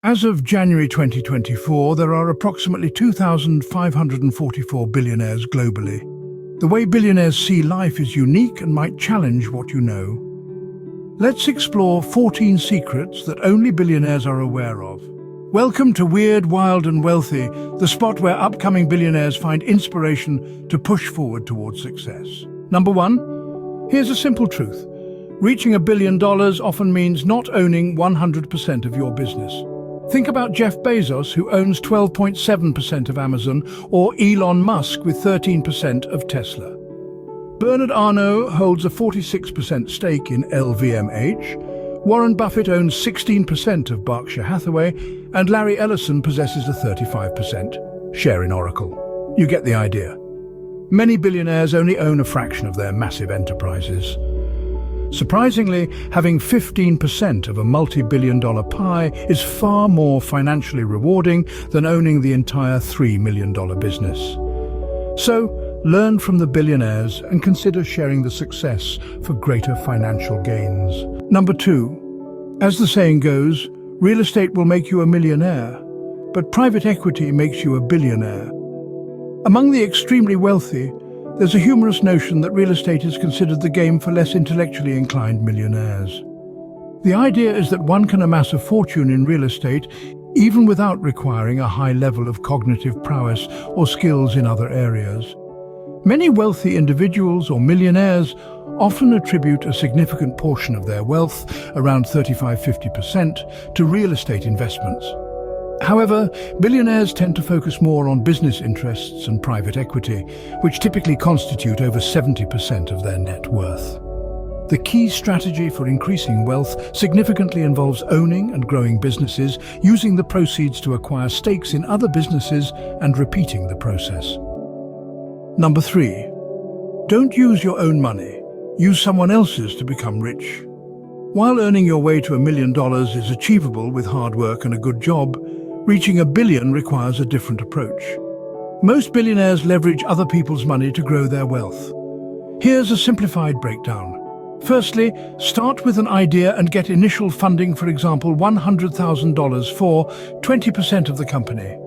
As of January 2024, there are approximately 2,544 billionaires globally. The way billionaires see life is unique and might challenge what you know. Let's explore 14 secrets that only billionaires are aware of. Welcome to Weird, Wild and Wealthy, the spot where upcoming billionaires find inspiration to push forward towards success. Number 1, here's a simple truth. Reaching $1 billion often means not owning 100% of your business. Think about Jeff Bezos, who owns 12.7% of Amazon, or Elon Musk with 13% of Tesla. Bernard Arnault holds a 46% stake in LVMH, Warren Buffett owns 16% of Berkshire Hathaway, and Larry Ellison possesses a 35% share in Oracle. You get the idea. Many billionaires only own a fraction of their massive enterprises. Surprisingly, having 15% of a multi-billion-dollar pie is far more financially rewarding than owning the entire $3 million business. So, learn from the billionaires and consider sharing the success for greater financial gains. Number 2, as the saying goes, real estate will make you a millionaire, but private equity makes you a billionaire. Among the extremely wealthy, there's a humorous notion that real estate is considered the game for less intellectually inclined millionaires. The idea is that one can amass a fortune in real estate even without requiring a high level of cognitive prowess or skills in other areas. Many wealthy individuals or millionaires often attribute a significant portion of their wealth, around 35–50%, to real estate investments. However, billionaires tend to focus more on business interests and private equity, which typically constitute over 70% of their net worth. The key strategy for increasing wealth significantly involves owning and growing businesses, using the proceeds to acquire stakes in other businesses and repeating the process. Number 3, don't use your own money. Use someone else's to become rich. While earning your way to $1 million is achievable with hard work and a good job, reaching $1 billion requires a different approach. Most billionaires leverage other people's money to grow their wealth. Here's a simplified breakdown. Firstly, start with an idea and get initial funding, for example, $100,000 for 20% of the company.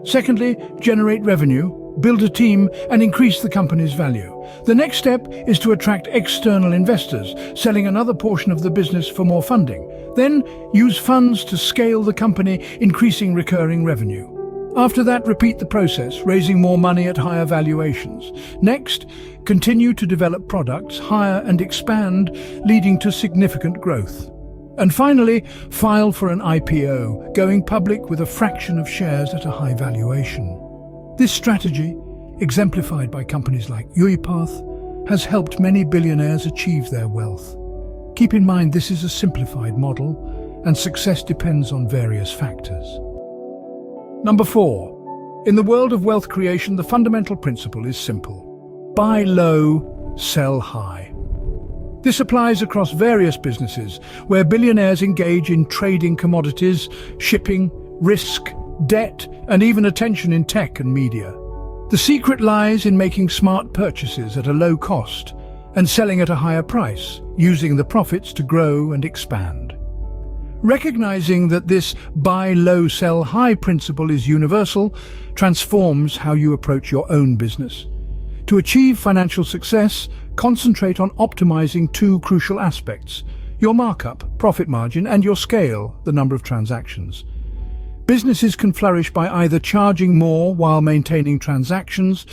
Secondly, generate revenue, build a team, and increase the company's value. The next step is to attract external investors, selling another portion of the business for more funding. Then, use funds to scale the company, increasing recurring revenue. After that, repeat the process, raising more money at higher valuations. Next, continue to develop products, hire and expand, leading to significant growth. And finally, file for an IPO, going public with a fraction of shares at a high valuation. This strategy, exemplified by companies like UiPath, has helped many billionaires achieve their wealth. Keep in mind this is a simplified model, and success depends on various factors. Number 4. In the world of wealth creation, the fundamental principle is simple. Buy low, sell high. This applies across various businesses, where billionaires engage in trading commodities, shipping, risk, debt, and even attention in tech and media. The secret lies in making smart purchases at a low cost and selling at a higher price, using the profits to grow and expand. Recognizing that this buy low, sell high principle is universal transforms how you approach your own business. To achieve financial success, concentrate on optimizing 2 crucial aspects: your markup, profit margin, and your scale, the number of transactions. Businesses can flourish by either charging more while maintaining transactions,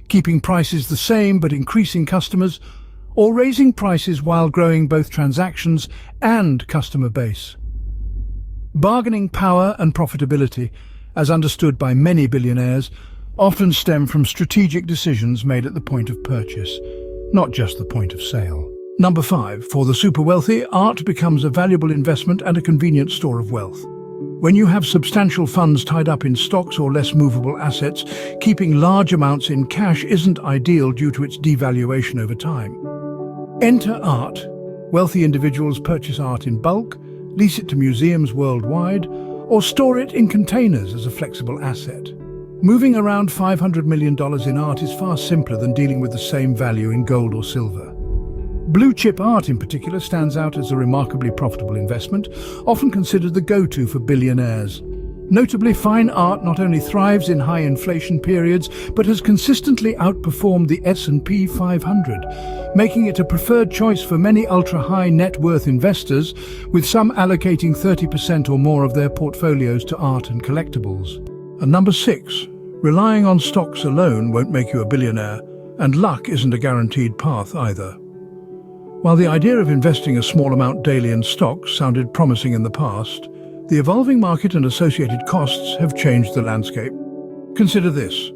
keeping prices the same but increasing customers, or raising prices while growing both transactions and customer base. Bargaining power and profitability, as understood by many billionaires, often stem from strategic decisions made at the point of purchase, not just the point of sale. Number 5. For the super wealthy, art becomes a valuable investment and a convenient store of wealth. When you have substantial funds tied up in stocks or less movable assets, keeping large amounts in cash isn't ideal due to its devaluation over time. Enter art. Wealthy individuals purchase art in bulk, lease it to museums worldwide, or store it in containers as a flexible asset. Moving around $500 million in art is far simpler than dealing with the same value in gold or silver. Blue-chip art in particular stands out as a remarkably profitable investment, often considered the go-to for billionaires. Notably, fine art not only thrives in high inflation periods, but has consistently outperformed the S&P 500, making it a preferred choice for many ultra-high net worth investors, with some allocating 30% or more of their portfolios to art and collectibles. And number 6, relying on stocks alone won't make you a billionaire, and luck isn't a guaranteed path either. While the idea of investing a small amount daily in stocks sounded promising in the past, the evolving market and associated costs have changed the landscape. Consider this.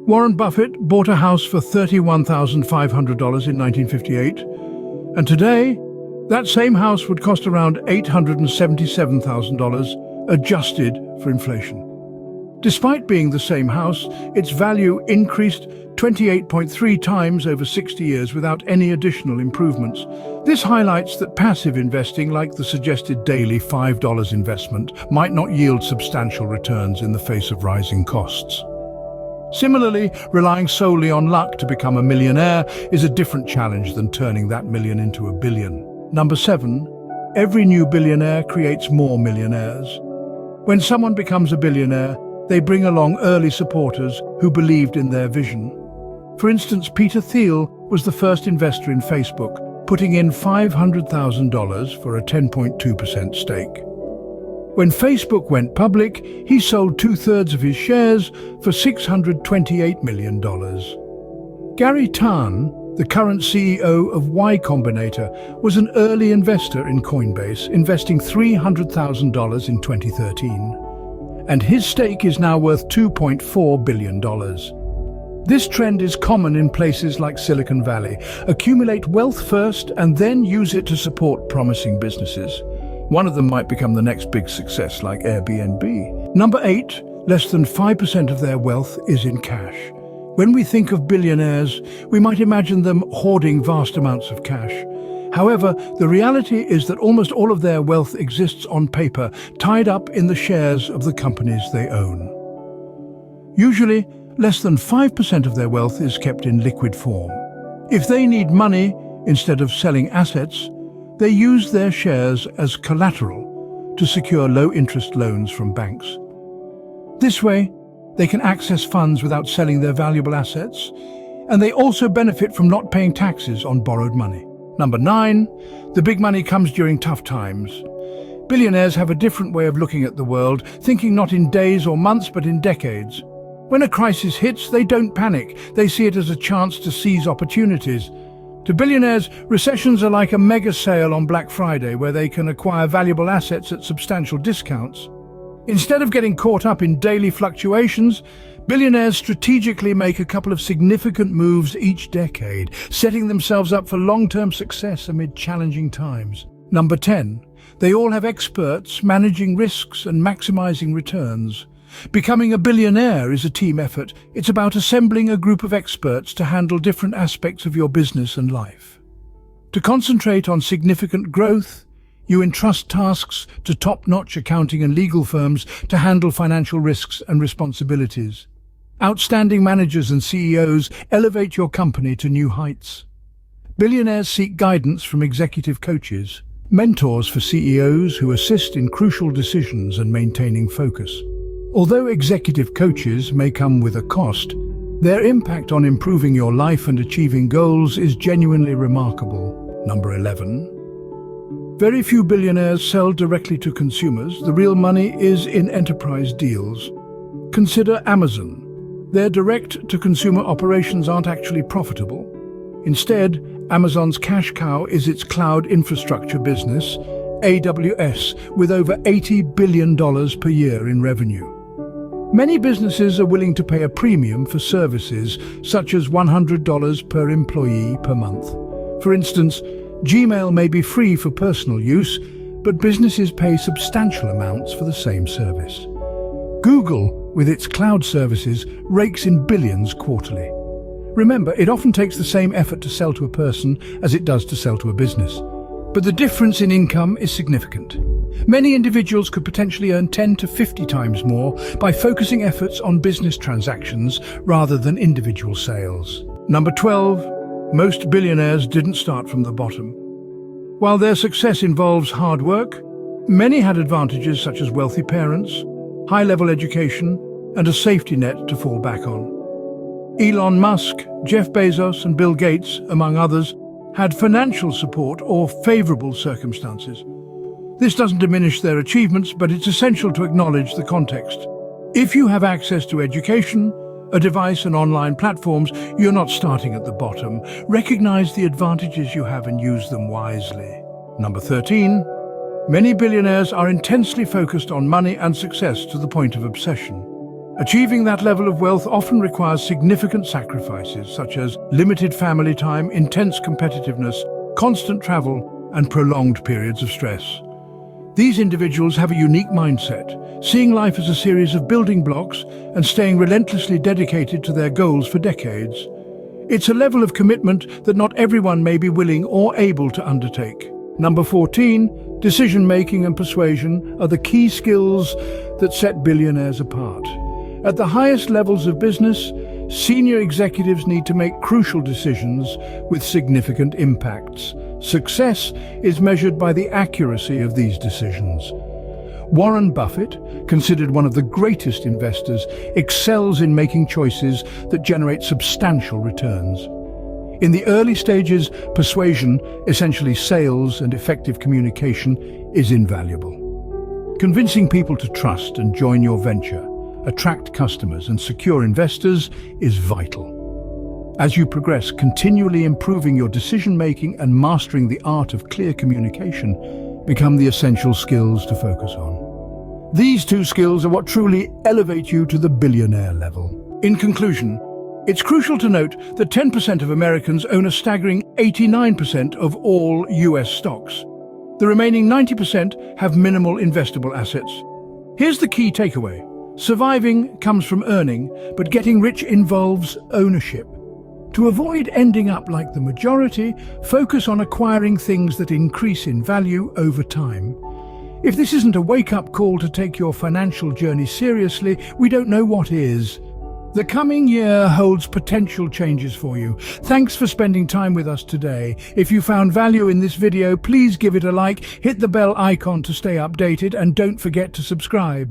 Warren Buffett bought a house for $31,500 in 1958, and today, that same house would cost around $877,000, adjusted for inflation. Despite being the same house, its value increased 28.3 times over 60 years without any additional improvements. This highlights that passive investing, like the suggested daily $5 investment, might not yield substantial returns in the face of rising costs. Similarly, relying solely on luck to become a millionaire is a different challenge than turning that million into a billion. Number 7, every new billionaire creates more millionaires. When someone becomes a billionaire, they bring along early supporters who believed in their vision. For instance, Peter Thiel was the first investor in Facebook, putting in $500,000 for a 10.2% stake. When Facebook went public, he sold 2/3 of his shares for $628 million. Gary Tan, the current CEO of Y Combinator, was an early investor in Coinbase, investing $300,000 in 2013. And his stake is now worth $2.4 billion. This trend is common in places like Silicon Valley. Accumulate wealth first and then use it to support promising businesses. One of them might become the next big success, like Airbnb. Number 8, less than 5% of their wealth is in cash. When we think of billionaires, we might imagine them hoarding vast amounts of cash. However, the reality is that almost all of their wealth exists on paper, tied up in the shares of the companies they own. Usually, less than 5% of their wealth is kept in liquid form. If they need money instead of selling assets, they use their shares as collateral to secure low-interest loans from banks. This way, they can access funds without selling their valuable assets, and they also benefit from not paying taxes on borrowed money. Number 9, the big money comes during tough times. Billionaires have a different way of looking at the world, thinking not in days or months, but in decades. When a crisis hits, they don't panic. They see it as a chance to seize opportunities. To billionaires, recessions are like a mega sale on Black Friday, where they can acquire valuable assets at substantial discounts. Instead of getting caught up in daily fluctuations, billionaires strategically make a couple of significant moves each decade, setting themselves up for long-term success amid challenging times. Number 10, they all have experts managing risks and maximizing returns. Becoming a billionaire is a team effort. It's about assembling a group of experts to handle different aspects of your business and life. To concentrate on significant growth, you entrust tasks to top-notch accounting and legal firms to handle financial risks and responsibilities. Outstanding managers and CEOs elevate your company to new heights. Billionaires seek guidance from executive coaches, mentors for CEOs who assist in crucial decisions and maintaining focus. Although executive coaches may come with a cost, their impact on improving your life and achieving goals is genuinely remarkable. Number 11. Very few billionaires sell directly to consumers. The real money is in enterprise deals. Consider Amazon. Their direct-to-consumer operations aren't actually profitable. Instead, Amazon's cash cow is its cloud infrastructure business, AWS, with over $80 billion per year in revenue. Many businesses are willing to pay a premium for services such as $100 per employee per month. For instance, Gmail may be free for personal use, but businesses pay substantial amounts for the same service. Google, with its cloud services, rakes in billions quarterly. Remember, it often takes the same effort to sell to a person as it does to sell to a business. But the difference in income is significant. Many individuals could potentially earn 10 to 50 times more by focusing efforts on business transactions rather than individual sales. Number 12. Most billionaires didn't start from the bottom. While their success involves hard work, many had advantages such as wealthy parents, high-level education, and a safety net to fall back on. Elon Musk, Jeff Bezos, and Bill Gates, among others, had financial support or favorable circumstances. This doesn't diminish their achievements, but it's essential to acknowledge the context. If you have access to education, a device and online platforms, you're not starting at the bottom. Recognize the advantages you have and use them wisely. Number 13. Many billionaires are intensely focused on money and success to the point of obsession. Achieving that level of wealth often requires significant sacrifices, such as limited family time, intense competitiveness, constant travel, and prolonged periods of stress. These individuals have a unique mindset, seeing life as a series of building blocks and staying relentlessly dedicated to their goals for decades. It's a level of commitment that not everyone may be willing or able to undertake. Number 14, decision-making and persuasion are the key skills that set billionaires apart. At the highest levels of business, senior executives need to make crucial decisions with significant impacts. Success is measured by the accuracy of these decisions. Warren Buffett, considered one of the greatest investors, excels in making choices that generate substantial returns. In the early stages, persuasion, essentially sales and effective communication, is invaluable. Convincing people to trust and join your venture, attract customers and secure investors is vital. As you progress, continually improving your decision-making and mastering the art of clear communication become the essential skills to focus on. These two skills are what truly elevate you to the billionaire level. In conclusion, it's crucial to note that 10% of Americans own a staggering 89% of all US stocks. The remaining 90% have minimal investable assets. Here's the key takeaway. Surviving comes from earning, but getting rich involves ownership. To avoid ending up like the majority, focus on acquiring things that increase in value over time. If this isn't a wake-up call to take your financial journey seriously, we don't know what is. The coming year holds potential changes for you. Thanks for spending time with us today. If you found value in this video, please give it a like, hit the bell icon to stay updated, and don't forget to subscribe.